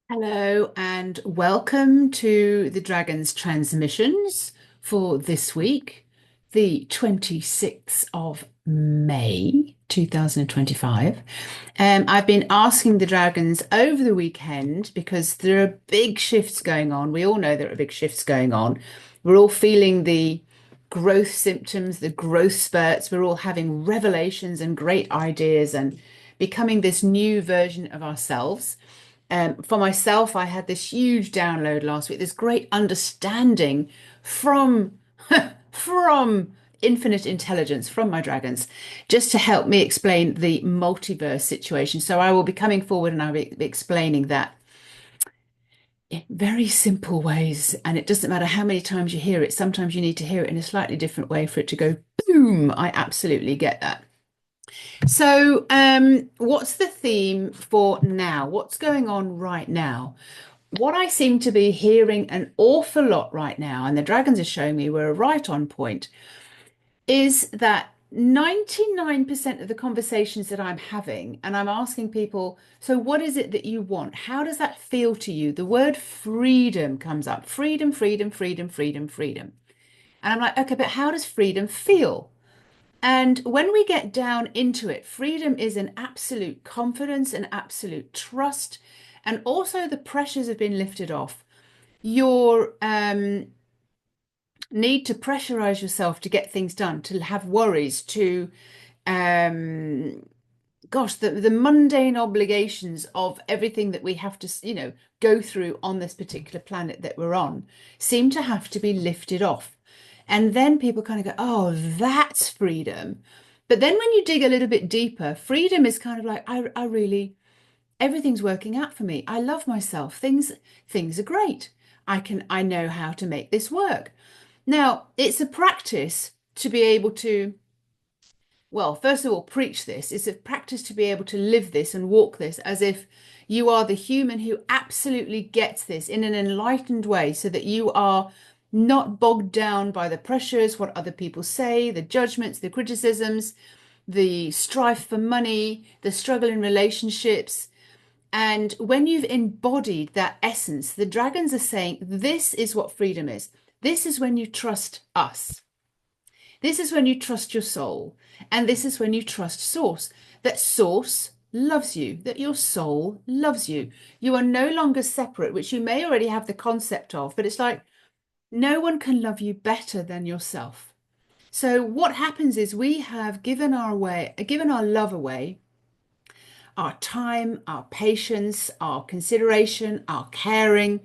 Hello and welcome to the Dragon's transmissions for this week, the 26th of May 2025. I've been asking the Dragons over the weekend because there are big shifts going on. We all know there are big shifts going on. We're all feeling the growth symptoms, the growth spurts. We're all having revelations and great ideas and becoming this new version of ourselves. For myself, I had this huge download last week, this great understanding from from infinite intelligence from my dragons, just to help me explain the multiverse situation. So I will be coming forward and I'll be explaining that in very simple ways. And it doesn't matter how many times you hear it, sometimes you need to hear it in a slightly different way for it to go boom. I absolutely get that. So, what's the theme for now? What's going on right now? What I seem to be hearing an awful lot right now, and the dragons are showing me we're right on point, is that 99% of the conversations that I'm having, and I'm asking people, so what is it that you want? How does that feel to you? The word freedom comes up. Freedom, freedom, freedom, freedom, freedom. And I'm like, okay, but how does freedom feel? And when we get down into it, freedom is an absolute confidence, an absolute trust, and also the pressures have been lifted off. Your need to pressurize yourself to get things done, to have worries, to um, the mundane obligations of everything that we have to, go through on this particular planet that we're on seem to have to be lifted off. And then people kind of go, oh, that's freedom. But then when you dig a little bit deeper, freedom is kind of like, I really, everything's working out for me. I love myself. Things are great. I know how to make this work. Now, it's a practice to be able to, well, first of all, preach this. It's a practice to be able to live this and walk this as if you are the human who absolutely gets this in an enlightened way so that you are not bogged down by the pressures, what other people say, the judgments, the criticisms, the strife for money, the struggle in relationships. And when you've embodied that essence, the dragons are saying, this is what freedom is. This is when you trust us. This is when you trust your soul. And this is when you trust Source. That Source loves you, that your soul loves you. You are no longer separate, which you may already have the concept of, but it's like no one can love you better than yourself. So what happens is we have given our love away, our time, our patience, our consideration, our caring.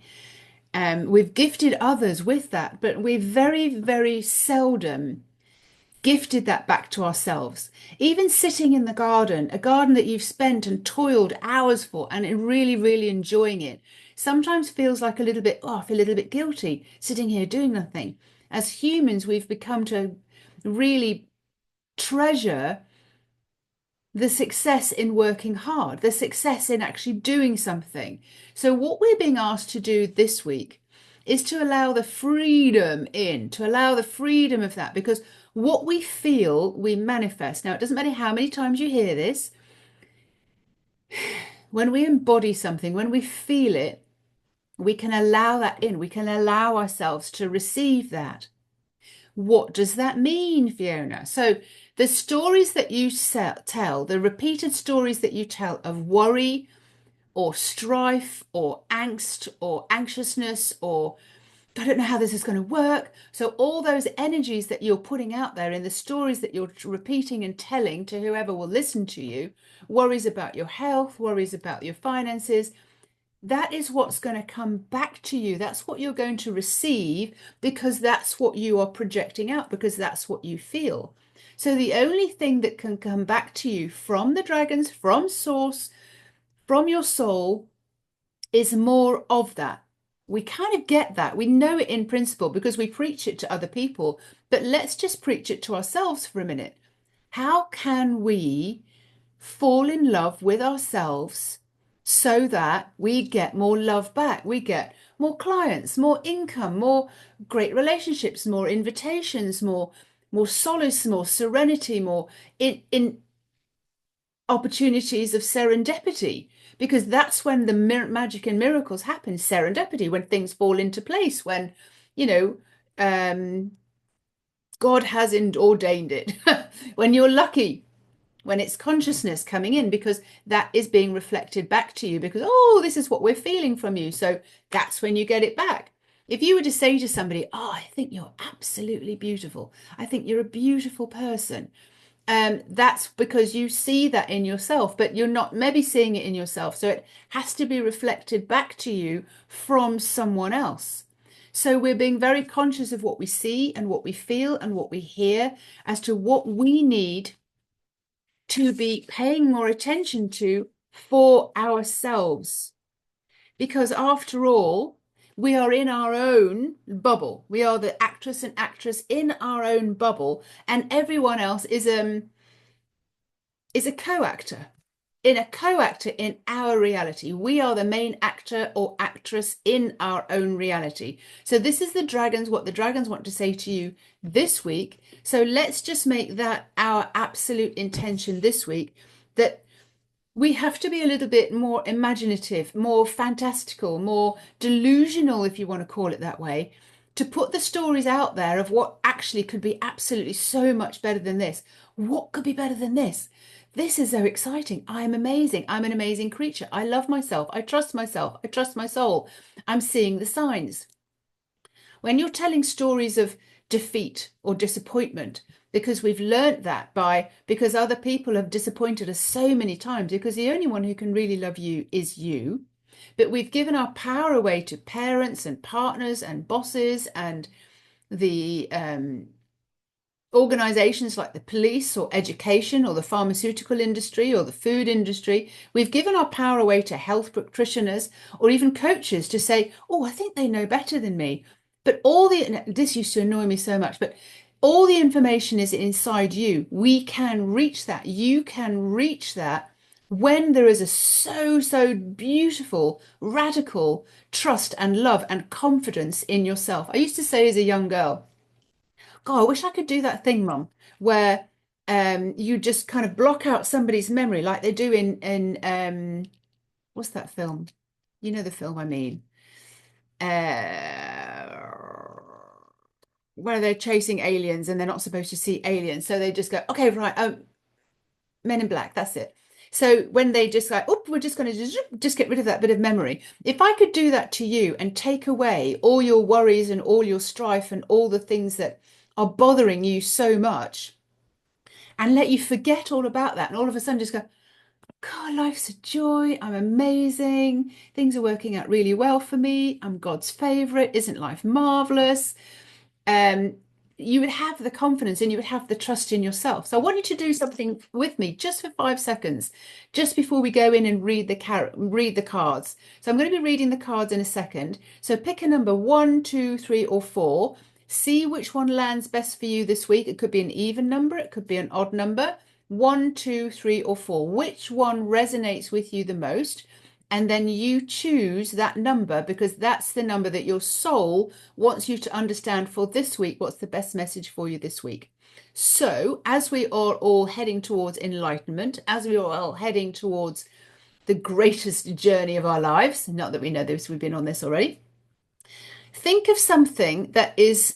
We've gifted others with that, but we've very, very seldom gifted that back to ourselves. Even sitting in the garden, a garden that you've spent and toiled hours for and really, really enjoying it, sometimes feels like a little bit, oh, I feel a little bit guilty sitting here doing nothing. As humans, we've become to really treasure the success in working hard, the success in actually doing something. So, what we're being asked to do this week is to allow the freedom in, to allow the freedom of that, because what we feel, we manifest. Now, it doesn't matter how many times you hear this, when we embody something, when we feel it, we can allow that in, we can allow ourselves to receive that. What does that mean, Fiona? So, the stories that you tell, the repeated stories that you tell of worry or strife or angst or anxiousness or I don't know how this is going to work. So, all those energies that you're putting out there in the stories that you're repeating and telling to whoever will listen to you, worries about your health, worries about your finances, that is what's going to come back to you. That's what you're going to receive because that's what you are projecting out, because that's what you feel. So the only thing that can come back to you from the dragons, from Source, from your soul, is more of that. We kind of get that. We know it in principle because we preach it to other people. But let's just preach it to ourselves for a minute. How can we fall in love with ourselves so that we get more love back? We get more clients, more income, more great relationships, more invitations, more solace, more serenity, more in opportunities of serendipity. because that's when the magic and miracles happen, serendipity, when things fall into place, when, you know, God has ordained it, when you're lucky, when it's consciousness coming in, because that is being reflected back to you, because, oh, this is what we're feeling from you. So that's when you get it back. If you were to say to somebody, oh, I think you're absolutely beautiful, I think you're a beautiful person, that's because you see that in yourself, but you're not maybe seeing it in yourself. So it has to be reflected back to you from someone else. So we're being very conscious of what we see and what we feel and what we hear as to what we need to be paying more attention to for ourselves. Because after all, we are in our own bubble. We are the actress and actress in our own bubble, and everyone else is a co-actor. In our reality. We are the main actor or actress in our own reality. So this is what the dragons want to say to you this week. So let's just make that our absolute intention this week, that we have to be a little bit more imaginative, more fantastical, more delusional, if you want to call it that way, to put the stories out there of what actually could be absolutely so much better than this. What could be better than this? This is so exciting. I'm amazing. I'm an amazing creature. I love myself. I trust myself. I trust my soul. I'm seeing the signs. When you're telling stories of defeat or disappointment, because we've learnt that because other people have disappointed us so many times, because the only one who can really love you is you. But we've given our power away to parents and partners and bosses and the organizations like the police or education or the pharmaceutical industry or the food industry. We've given our power away to health practitioners or even coaches to say, oh, I think they know better than me. But this used to annoy me so much, but all the information is inside you. We can reach that. You can reach that when there is a so beautiful, radical trust and love and confidence in yourself. I used to say as a young girl, God, I wish I could do that thing, Mum, where you just kind of block out somebody's memory like they do in what's that film? You know the film I mean. Where they're chasing aliens and they're not supposed to see aliens. So they just go, okay, right, Men in Black, that's it. So when they just like, oh, we're just going to just get rid of that bit of memory. If I could do that to you and take away all your worries and all your strife and all the things that are bothering you so much and let you forget all about that and all of a sudden just go, God, life's a joy. I'm amazing. Things are working out really well for me. I'm God's favorite. Isn't life marvelous? You would have the confidence and you would have the trust in yourself. So I want you to do something with me just for 5 seconds, just before we go in and read the cards. So I'm going to be reading the cards in a second. So pick a number 1, 2, 3, or 4. See which one lands best for you this week. It could be an even number. It could be an odd number. 1, 2, 3, or 4. Which one resonates with you the most? And then you choose that number because that's the number that your soul wants you to understand for this week. What's the best message for you this week? So as we are all heading towards enlightenment, as we are all heading towards the greatest journey of our lives, not that we know this, we've been on this already, think of something that is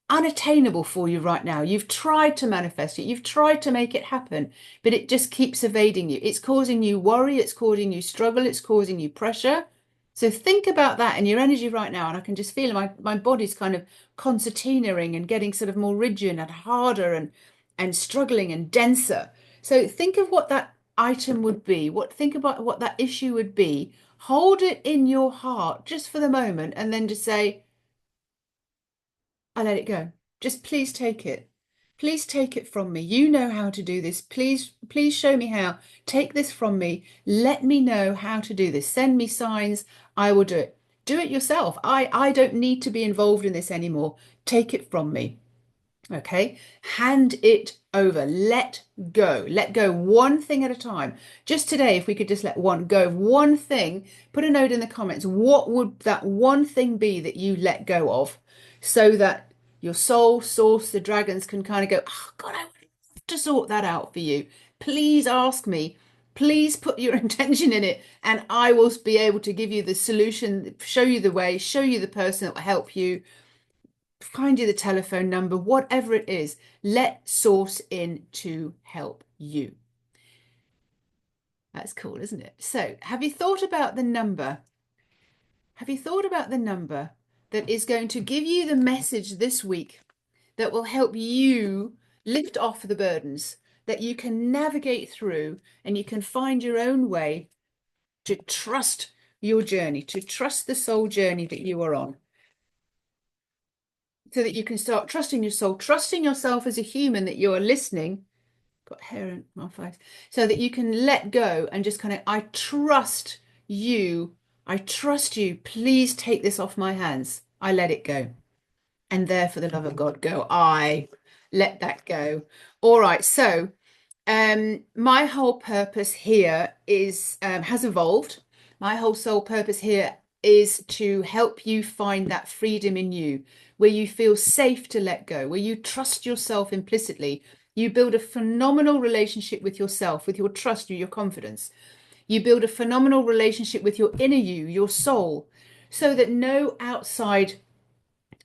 unattainable for you right now. You've tried to manifest it. You've tried to make it happen, but it just keeps evading you. It's causing you worry. It's causing you struggle. It's causing you pressure. So think about that in your energy right now. And I can just feel my body's kind of concertinaing and getting sort of more rigid and harder and struggling and denser. So think of what that item would be. Think about what that issue would be. Hold it in your heart just for the moment and then just say, I let it go. Just please take it. Please take it from me. You know how to do this. Please show me how. Take this from me. Let me know how to do this. Send me signs. I will do it. Do it yourself. I don't need to be involved in this anymore. Take it from me. Okay. Hand it over. Let go. Let go one thing at a time. Just today, if we could just let go of one thing, put a note in the comments. What would that one thing be that you let go of so that your soul, source, the dragons can kind of go, oh God, I would love to sort that out for you. Please ask me. Please put your intention in it, and I will be able to give you the solution, show you the way, show you the person that will help you, find you the telephone number, whatever it is. Let source in to help you. That's cool, isn't it? So, have you thought about the number? Have you thought about the number that is going to give you the message this week that will help you lift off the burdens, that you can navigate through and you can find your own way to trust your journey, to trust the soul journey that you are on, so that you can start trusting your soul, trusting yourself as a human, that you are listening. Got hair in my face. So that you can let go and just kind of, I trust you. I trust you. Please take this off my hands. I let it go. And there, for the love of God, go. I let that go. All right. So my whole purpose here is has evolved. My whole soul purpose here is to help you find that freedom in you, where you feel safe to let go, where you trust yourself implicitly. You build a phenomenal relationship with yourself, with your trust, with your confidence. You build a phenomenal relationship with your inner you, your soul, so that no outside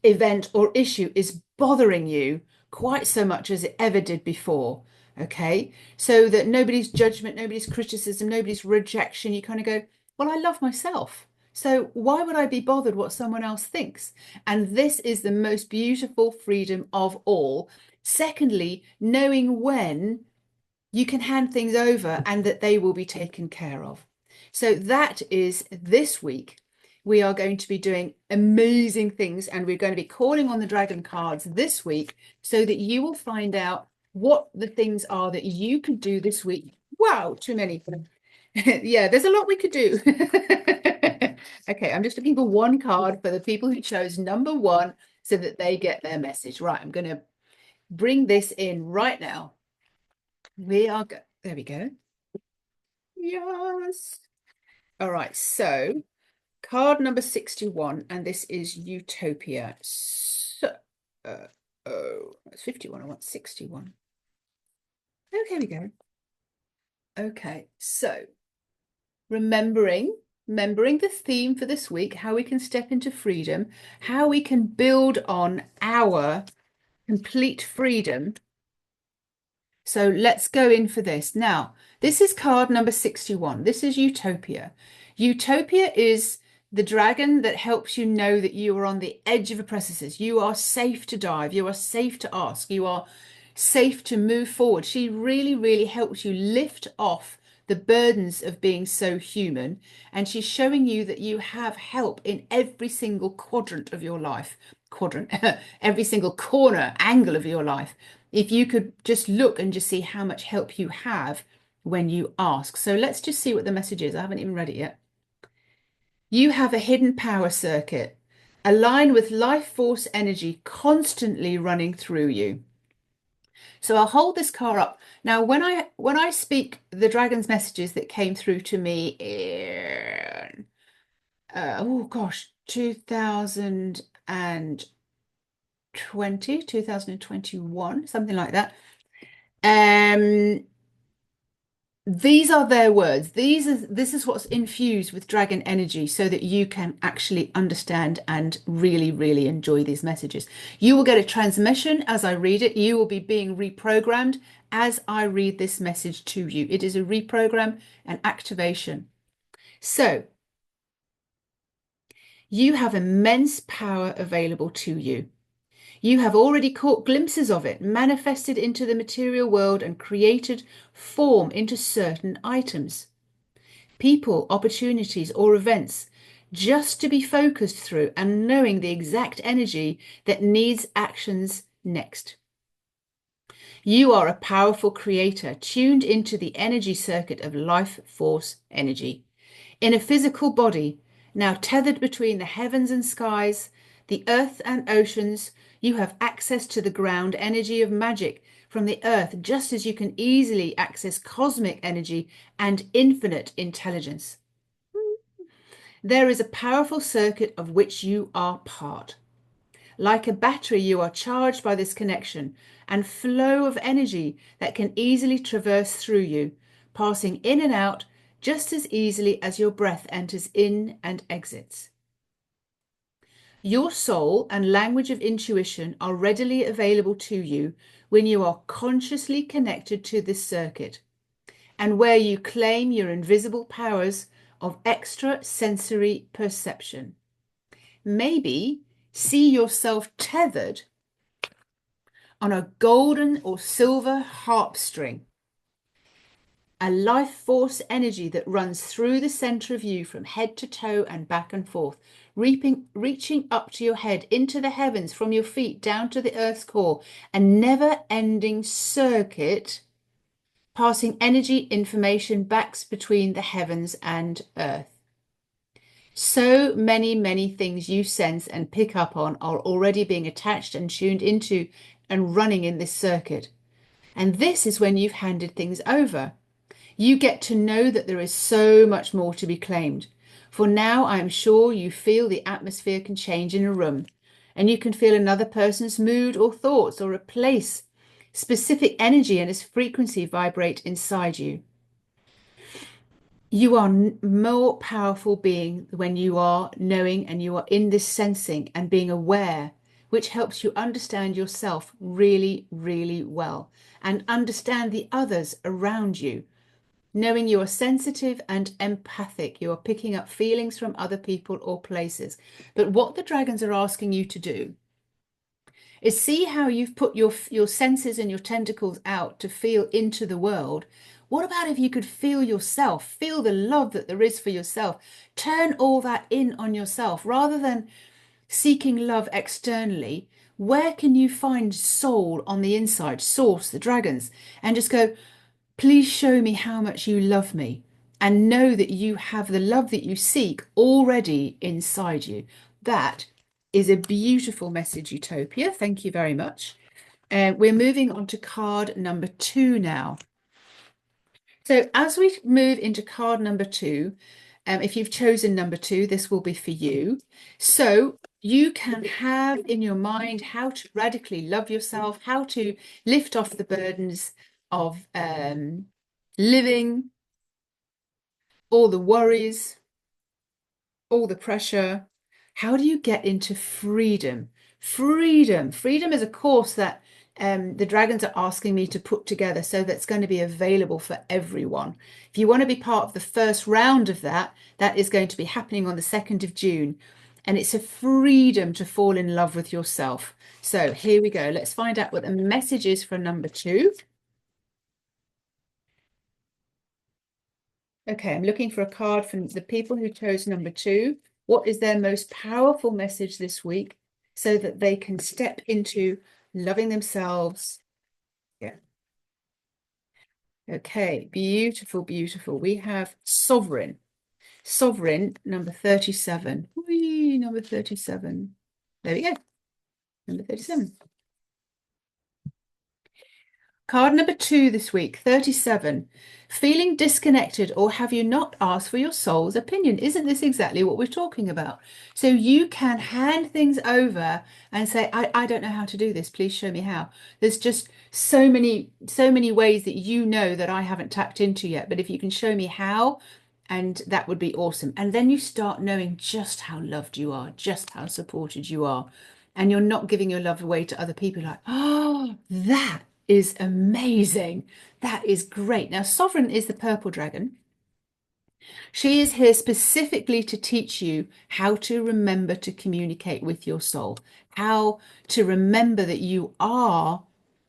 event or issue is bothering you quite so much as it ever did before. Okay, so that nobody's judgment, nobody's criticism, nobody's rejection, you kind of go, well, I love myself. So why would I be bothered what someone else thinks? And this is the most beautiful freedom of all. Secondly, knowing when you can hand things over and that they will be taken care of. So that is this week. We are going to be doing amazing things, and we're going to be calling on the dragon cards this week so that you will find out what the things are that you could do this week. Wow, too many. Yeah, there's a lot we could do. Okay, I'm just looking for one card for the people who chose number 1 so that they get their message. Right, I'm going to bring this in right now. We are go. There we go. Yes. All right, so card number 61, and this is Utopia. So, oh, it's 51. I want 61. Okay, we go. Okay, so remembering the theme for this week, how we can step into freedom, how we can build on our complete freedom. So let's go in for this. Now, this is card number 61. This is Utopia. Utopia is the dragon that helps you know that you are on the edge of a precipice. You are safe to dive. You are safe to ask. You are safe to move forward. She really, really helps you lift off the burdens of being so human. And she's showing you that you have help in every single quadrant of your life. Every single corner, angle of your life. If you could just look and just see how much help you have when you ask. So let's just see what the message is. I haven't even read it yet. You have a hidden power circuit, aligned with life force energy constantly running through you. So I'll hold this card up. Now, when I speak the dragon's messages that came through to me in, oh gosh, 2021, something like that. These are their words. This is what's infused with dragon energy so that you can actually understand and really, really enjoy these messages. You will get a transmission as I read it. You will be being reprogrammed as I read this message to you. It is a reprogram and activation. So you have immense power available to you. You have already caught glimpses of it, manifested into the material world and created form into certain items, people, opportunities, or events, just to be focused through and knowing the exact energy that needs actions next. You are a powerful creator, tuned into the energy circuit of life force energy. In a physical body, now tethered between the heavens and skies, the earth and oceans, you have access to the ground energy of magic from the earth, just as you can easily access cosmic energy and infinite intelligence. There is a powerful circuit of which you are part. Like a battery, you are charged by this connection and flow of energy that can easily traverse through you, passing in and out just as easily as your breath enters in and exits. Your soul and language of intuition are readily available to you when you are consciously connected to this circuit and where you claim your invisible powers of extra sensory perception. Maybe see yourself tethered on a golden or silver harp string, a life force energy that runs through the center of you from head to toe and back and forth, reaching up to your head into the heavens from your feet down to the earth's core, a never-ending circuit passing energy information back between the heavens and earth. So many things you sense and pick up on are already being attached and tuned into and running in this circuit. And this is when you've handed things over. You get to know that there is so much more to be claimed. For now, I am sure you feel the atmosphere can change in a room, and you can feel another person's mood or thoughts or a place, specific energy and its frequency vibrate inside you. You are more powerful being when you are knowing and you are in this sensing and being aware, which helps you understand yourself really, really well and understand the others around you. Knowing you are sensitive and empathic, you are picking up feelings from other people or places. But what the dragons are asking you to do is see how you've put your senses and your tentacles out to feel into the world. What about if you could feel yourself, feel the love that there is for yourself, turn all that in on yourself rather than seeking love externally? Where can you find soul on the inside, source, the dragons, and just go, please show me how much you love me, and know that you have the love that you seek already inside you. That is a beautiful message, Utopia. Thank you very much. We're moving on to card number 2 now. So as we move into card number 2, if you've chosen number 2, this will be for you. So you can have in your mind how to radically love yourself, how to lift off the burdens of living, all the worries, all the pressure. How do you get into freedom? Freedom is a course that the dragons are asking me to put together, so that's going to be available for everyone. If you want to be part of the first round of that, that is going to be happening on the 2nd of June. And it's a freedom to fall in love with yourself. So here we go. Let's find out what the message is for number 2. Okay, I'm looking for a card from the people who chose number 2. What is their most powerful message this week so that they can step into loving themselves? Yeah. Okay, beautiful, beautiful. We have Sovereign. Sovereign, number 37. Whee, number 37. There we go. Number 37. Card number 2 this week, 37. Feeling disconnected, or have you not asked for your soul's opinion? Isn't this exactly what we're talking about? So you can hand things over and say, I don't know how to do this. Please show me how. There's just so many ways that you know that I haven't tapped into yet. But if you can show me how, and that would be awesome. And then you start knowing just how loved you are, just how supported you are. And you're not giving your love away to other people like, oh, that is amazing. That is great. Now, Sovereign is the purple dragon. She is here specifically to teach you how to remember to communicate with your soul, how to remember that you are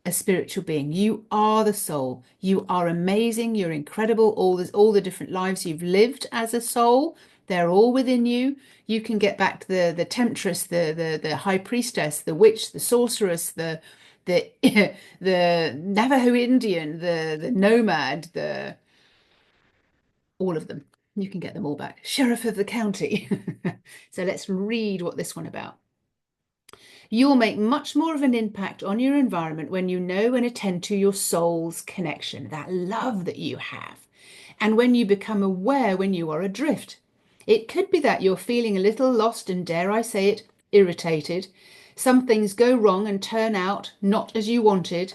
a spiritual being. You are the soul. You are amazing. You're incredible. All the different lives you've lived as a soul, they're all within you. You can get back to the temptress, the high priestess, the witch, the sorceress, the the Navajo Indian, the nomad, all of them. You can get them all back. Sheriff of the county. So let's read what this one about. You will make much more of an impact on your environment when you know and attend to your soul's connection, that love that you have, and when you become aware when you are adrift. It could be that you're feeling a little lost and, dare I say it, irritated. Some things go wrong and turn out not as you wanted.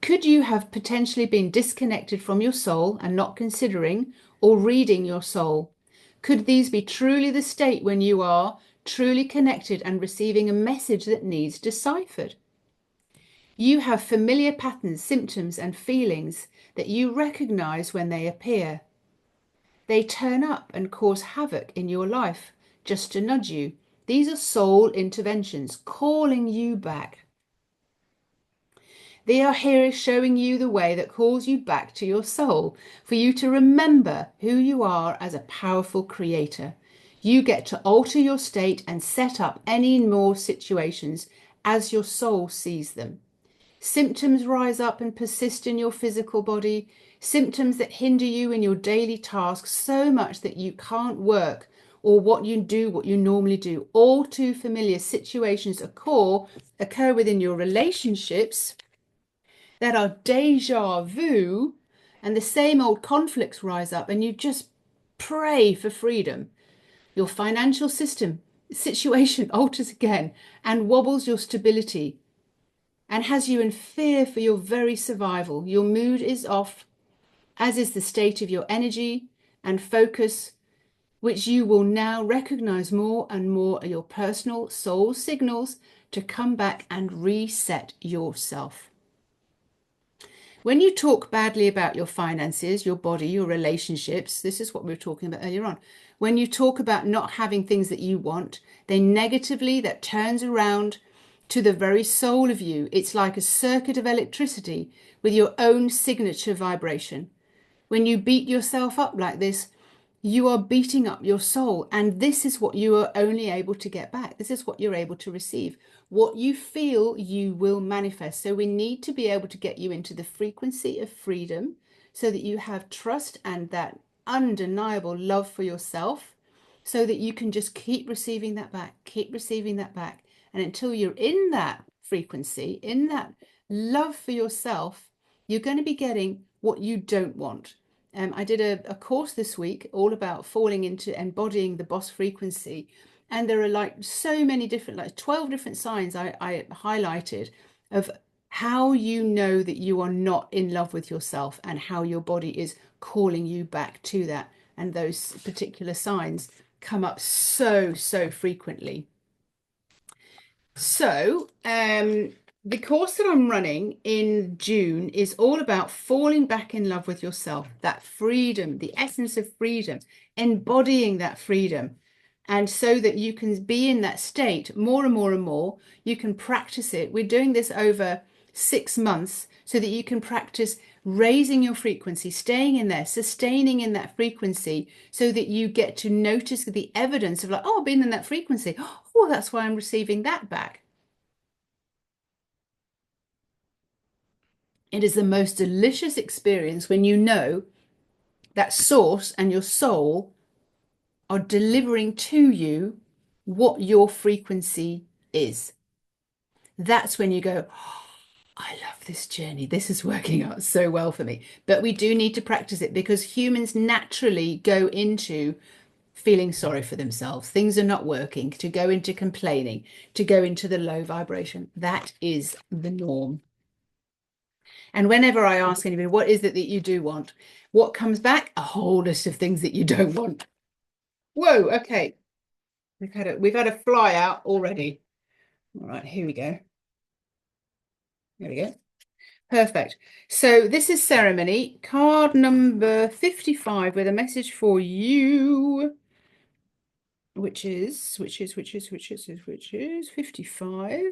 Could you have potentially been disconnected from your soul and not considering or reading your soul? Could these be truly the state when you are truly connected and receiving a message that needs deciphered? You have familiar patterns, symptoms, and feelings that you recognize when they appear. They turn up and cause havoc in your life just to nudge you. These are soul interventions calling you back. They are here showing you the way that calls you back to your soul, for you to remember who you are as a powerful creator. You get to alter your state and set up any more situations as your soul sees them. Symptoms rise up and persist in your physical body, symptoms that hinder you in your daily tasks so much that you can't work or what you normally do. All too familiar situations occur within your relationships that are deja vu, and the same old conflicts rise up, and you just pray for freedom. Your financial situation alters again and wobbles your stability and has you in fear for your very survival. Your mood is off, as is the state of your energy and focus, which you will now recognize more and more are your personal soul signals to come back and reset yourself. When you talk badly about your finances, your body, your relationships, this is what we were talking about earlier on. When you talk about not having things that you want, that turns around to the very soul of you. It's like a circuit of electricity with your own signature vibration. When you beat yourself up like this, you are beating up your soul, and this is what you are only able to get back. This is what you're able to receive. What you feel, you will manifest. So we need to be able to get you into the frequency of freedom so that you have trust and that undeniable love for yourself, so that you can just keep receiving that back, keep receiving that back. And until you're in that frequency, in that love for yourself, you're going to be getting what you don't want. I did a course this week all about falling into embodying the boss frequency. And there are like so many different, like 12 different signs I highlighted of how you know that you are not in love with yourself and how your body is calling you back to that. And those particular signs come up so frequently. So, the course that I'm running in June is all about falling back in love with yourself, that freedom, the essence of freedom, embodying that freedom. And so that you can be in that state more and more and more, you can practice it. We're doing this over 6 months so that you can practice raising your frequency, staying in there, sustaining in that frequency, so that you get to notice the evidence of like, oh, I've been in that frequency. Oh, that's why I'm receiving that back. It is the most delicious experience when you know that source and your soul are delivering to you what your frequency is. That's when you go, oh, I love this journey. This is working out so well for me. But we do need to practice it because humans naturally go into feeling sorry for themselves. Things are not working, to go into complaining, to go into the low vibration. That is the norm. And whenever I ask anybody, what is it that you do want? What comes back? A whole list of things that you don't want. Whoa, okay. We've had a fly out already. All right, here we go. There we go. Perfect. So this is ceremony, card number 55 with a message for you, which is 55.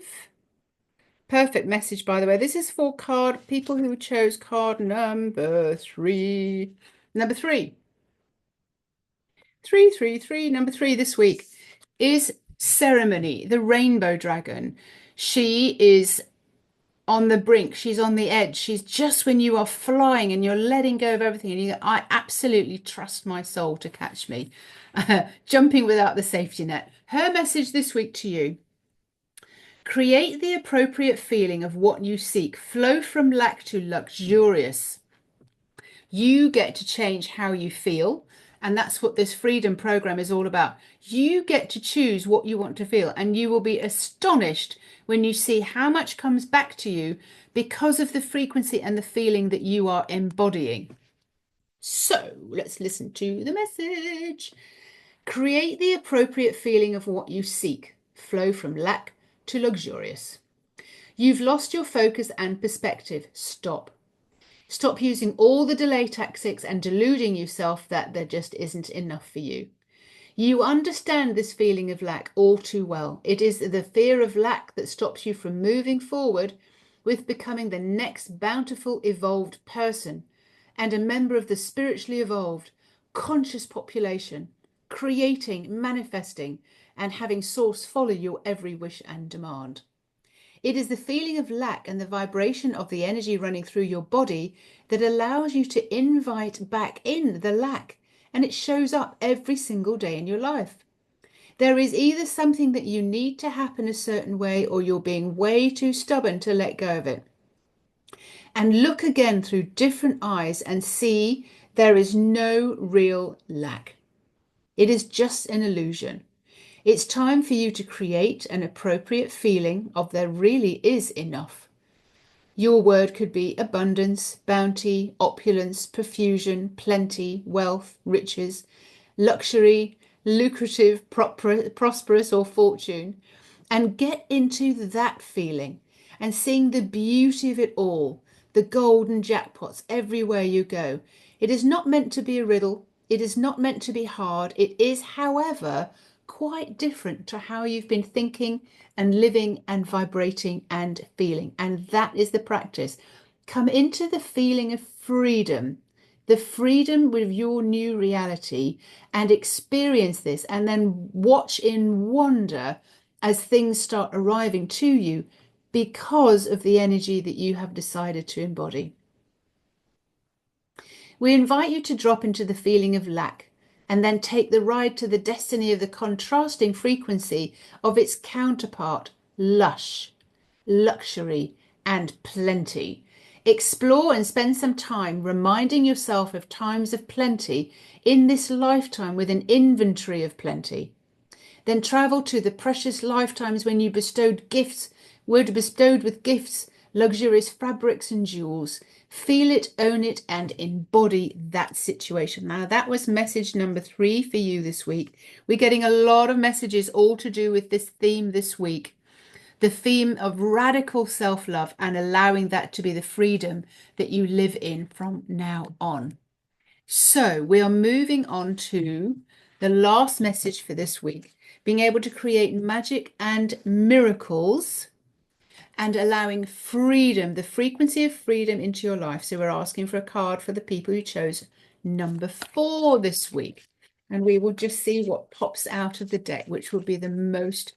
Perfect message, by the way. This is for people who chose card number 3. Number 3. 333. Number 3 this week is Ceremony, the rainbow dragon. She is on the brink. She's on the edge. She's just when you are flying and you're letting go of everything. And you go, I absolutely trust my soul to catch me. Jumping without the safety net. Her message this week to you. Create the appropriate feeling of what you seek. Flow from lack to luxurious. You get to change how you feel And that's what this freedom program is all about. You get to choose what you want to feel, and you will be astonished when you see how much comes back to you because of the frequency and the feeling that you are embodying. So let's listen to the message. Create the appropriate feeling of what you seek. Flow from lack to luxurious. You've lost your focus and perspective. Stop. Stop using all the delay tactics and deluding yourself that there just isn't enough for you. You understand this feeling of lack all too well. It is the fear of lack that stops you from moving forward with becoming the next bountiful, evolved person and a member of the spiritually evolved, conscious population, creating, manifesting, and having Source follow your every wish and demand. It is the feeling of lack and the vibration of the energy running through your body that allows you to invite back in the lack, and it shows up every single day in your life. There is either something that you need to happen a certain way, or you're being way too stubborn to let go of it. And look again through different eyes and see there is no real lack. It is just an illusion. It's time for you to create an appropriate feeling of there really is enough. Your word could be abundance, bounty, opulence, profusion, plenty, wealth, riches, luxury, lucrative, prosperous, or fortune. And get into that feeling and seeing the beauty of it all, the golden jackpots everywhere you go. It is not meant to be a riddle. It is not meant to be hard. It is, however, quite different to how you've been thinking and living and vibrating and feeling. And that is the practice. Come into the feeling of freedom, the freedom with your new reality, and experience this, and then watch in wonder as things start arriving to you because of the energy that you have decided to embody. We invite you to drop into the feeling of lack and then take the ride to the destiny of the contrasting frequency of its counterpart, lush, luxury, and plenty. Explore and spend some time reminding yourself of times of plenty in this lifetime with an inventory of plenty. Then travel to the precious lifetimes when you were bestowed with gifts, luxurious fabrics and jewels. Feel it, own it, and embody that situation. Now, that was message number 3 for you this week. We're getting a lot of messages all to do with this theme this week. The theme of radical self-love and allowing that to be the freedom that you live in from now on. So we are moving on to the last message for this week, being able to create magic and miracles and allowing freedom, the frequency of freedom into your life. So we're asking for a card for the people who chose number 4 this week. And we will just see what pops out of the deck, which will be the most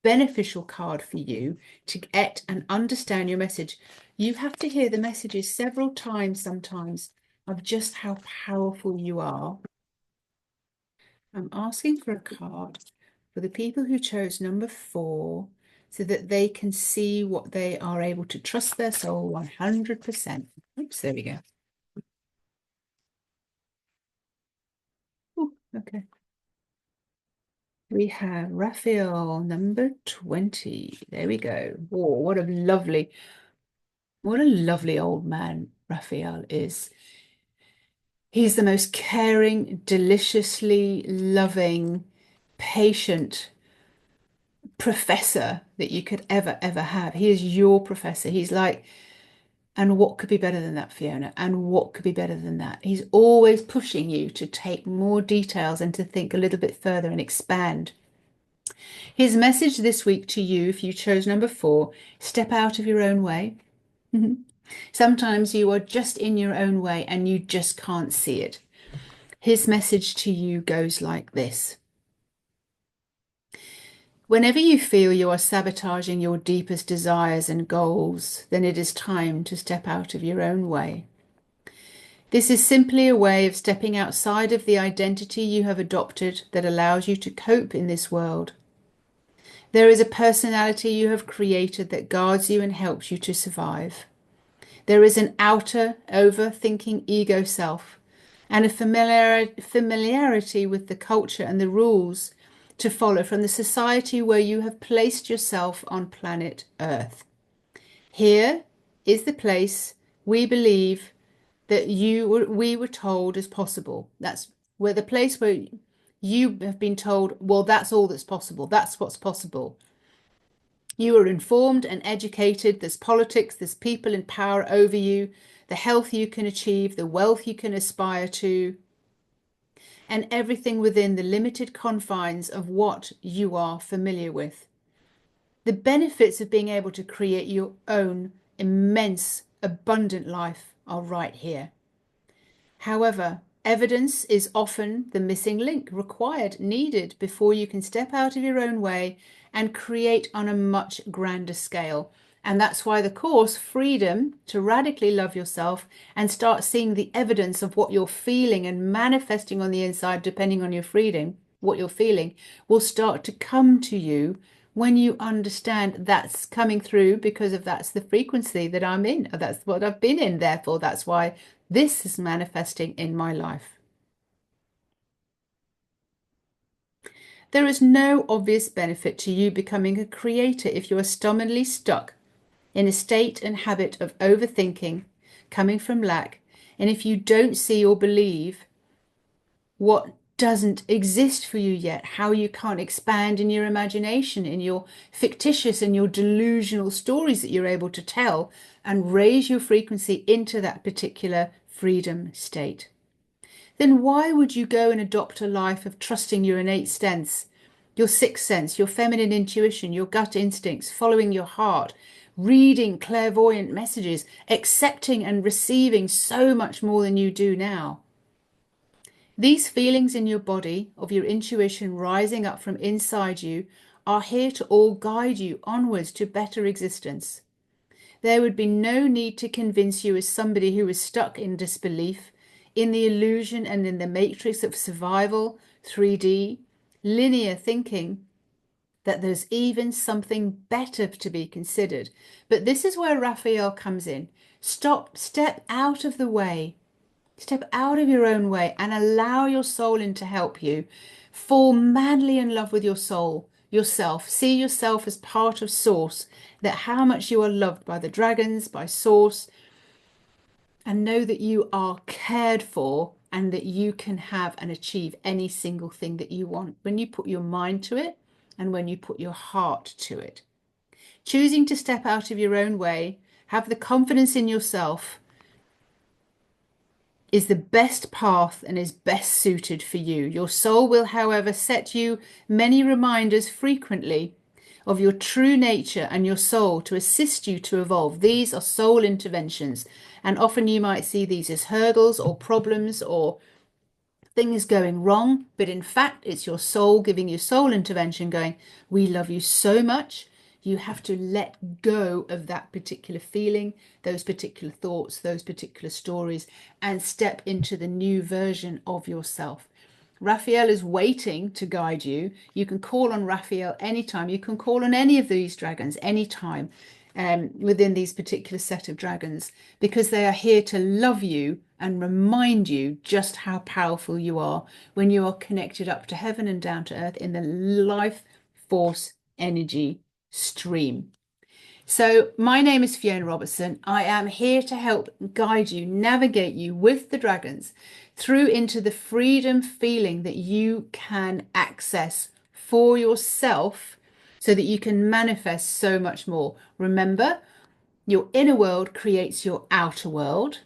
beneficial card for you to get and understand your message. You have to hear the messages several times sometimes of just how powerful you are. I'm asking for a card for the people who chose number 4 so that they can see what they are able to trust their soul 100%. Oops, there we go. Ooh, okay. We have Raphael, number 20. There we go. Oh, what a lovely old man Raphael is. He's the most caring, deliciously loving, patient professor that you could ever have. He is your professor. He's like, and what could be better than that, Fiona? And what could be better than that? He's always pushing you to take more details and to think a little bit further and expand. His message this week to you, if you chose number 4, step out of your own way. Sometimes you are just in your own way and you just can't see it. His message to you goes like this. Whenever you feel you are sabotaging your deepest desires and goals, then it is time to step out of your own way. This is simply a way of stepping outside of the identity you have adopted that allows you to cope in this world. There is a personality you have created that guards you and helps you to survive. There is an outer, overthinking ego self and a familiarity with the culture and the rules to follow from the society where you have placed yourself on planet Earth. Here is the place we believe that we were told is possible. That's where the place where you have been told, well, that's all that's possible. That's what's possible. You are informed and educated. There's politics, there's people in power over you, the health you can achieve, the wealth you can aspire to, and everything within the limited confines of what you are familiar with. The benefits of being able to create your own immense, abundant life are right here. However, evidence is often the missing link required, needed before you can step out of your own way and create on a much grander scale. And that's why the course, Freedom to Radically Love Yourself and Start Seeing the Evidence of what you're feeling and manifesting on the inside, depending on your freedom, what you're feeling, will start to come to you when you understand that's coming through because of that's the frequency that I'm in. That's what I've been in. Therefore, that's why this is manifesting in my life. There is no obvious benefit to you becoming a creator if you are stubbornly stuck in a state and habit of overthinking coming from lack, and if you don't see or believe what doesn't exist for you yet, how you can't expand in your imagination, in your fictitious and your delusional stories that you're able to tell and raise your frequency into that particular freedom state. Then why would you go and adopt a life of trusting your innate sense, your sixth sense, your feminine intuition, your gut instincts, following your heart, reading clairvoyant messages, accepting and receiving so much more than you do now? These feelings in your body of your intuition rising up from inside you are here to all guide you onwards to better existence. There would be no need to convince you as somebody who is stuck in disbelief, in the illusion and in the matrix of survival, 3D, linear thinking, that there's even something better to be considered. But this is where Raphael comes in. Step out of the way. Step out of your own way and allow your soul in to help you. Fall madly in love with your soul, yourself. See yourself as part of Source, that how much you are loved by the dragons, by Source, and know that you are cared for and that you can have and achieve any single thing that you want when you put your mind to it and when you put your heart to it. Choosing to step out of your own way, have the confidence in yourself, is the best path and is best suited for you. Your soul will, however, set you many reminders frequently of your true nature and your soul to assist you to evolve. These are soul interventions, and often you might see these as hurdles or problems or things going wrong, but in fact it's your soul giving you soul intervention going, we love you so much. You have to let go of that particular feeling, those particular thoughts, those particular stories, and step into the new version of yourself. Raphael is waiting to guide you. You can call on Raphael anytime. You can call on any of these dragons anytime within these particular set of dragons, because they are here to love you and remind you just how powerful you are when you are connected up to heaven and down to earth in the life force energy stream. So my name is Fiona Robertson. I am here to help guide you, navigate you with the dragons through into the freedom feeling that you can access for yourself so that you can manifest so much more. Remember, your inner world creates your outer world.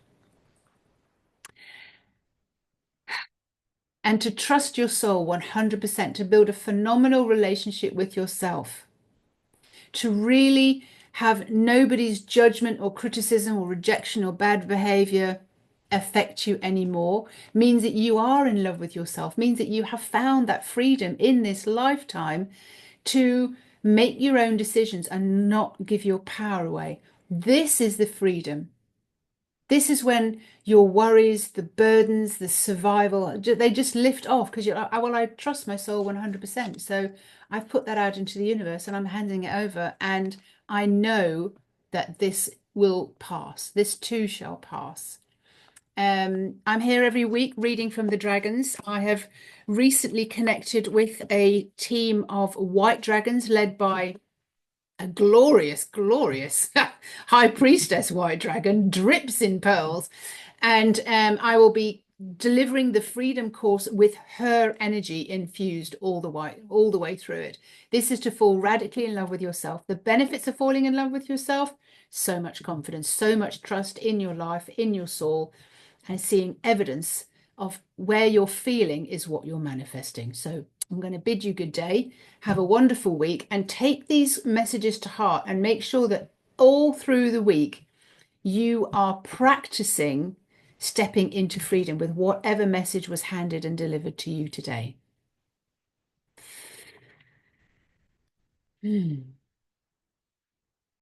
And to trust your soul 100%, to build a phenomenal relationship with yourself, to really have nobody's judgment or criticism or rejection or bad behavior affect you anymore, means that you are in love with yourself, means that you have found that freedom in this lifetime to make your own decisions and not give your power away. This is the freedom. This is when your worries, the burdens, the survival, they just lift off because you're like, well, I trust my soul 100%. So I've put that out into the universe and I'm handing it over. And I know that this will pass. This too shall pass. I'm here every week reading from the dragons. I have recently connected with a team of white dragons led by a glorious, glorious high priestess white dragon, drips in pearls. And I will be delivering the freedom course with her energy infused all the way through it. This is to fall radically in love with yourself. The benefits of falling in love with yourself: so much confidence, so much trust in your life, in your soul, and seeing evidence of where you're feeling is what you're manifesting. So I'm going to bid you good day. Have a wonderful week and take these messages to heart, and make sure that all through the week you are practicing stepping into freedom with whatever message was handed and delivered to you today.